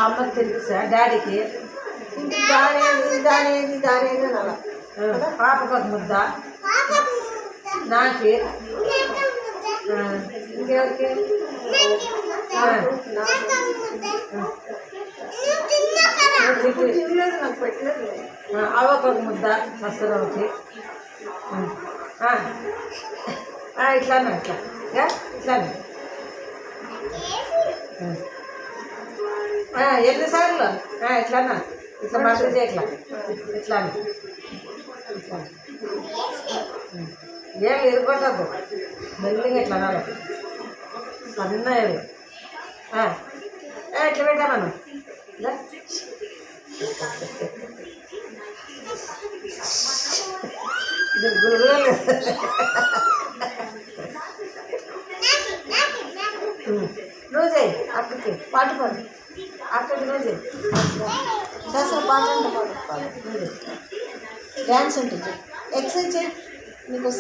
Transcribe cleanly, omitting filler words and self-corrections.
అమ్మ తెలుసా డాడీకి దారేది అలా పాపకు ఒక ముద్ద నాకు ఇంకెవరికి తినలేదు, నాకు పెట్టలేదు. అవకు ఒక ముద్ద వస్తుందవుకి ఇట్లానే ఇట్లానే ఎన్నిసార్లు ఇట్లానా ఇట్లా మసాజ్ ఇట్లా ఇట్లానే ఇట్లా ఏం ఎదుర్కొట్టద్దు మెల్లిగా ఇట్లా అనాలి అన్నయ్య ఇట్లా పెట్టా మనం ఇది గురుగులు నువ్వు చేయి అక్కకి పాట పాడు అక్కకి నువ్వు చేయి చేస్తా పాట అంటే పాడు డ్యాన్స్ ఉంటుంది ఎక్సర్సైజ్ చేయి నీకు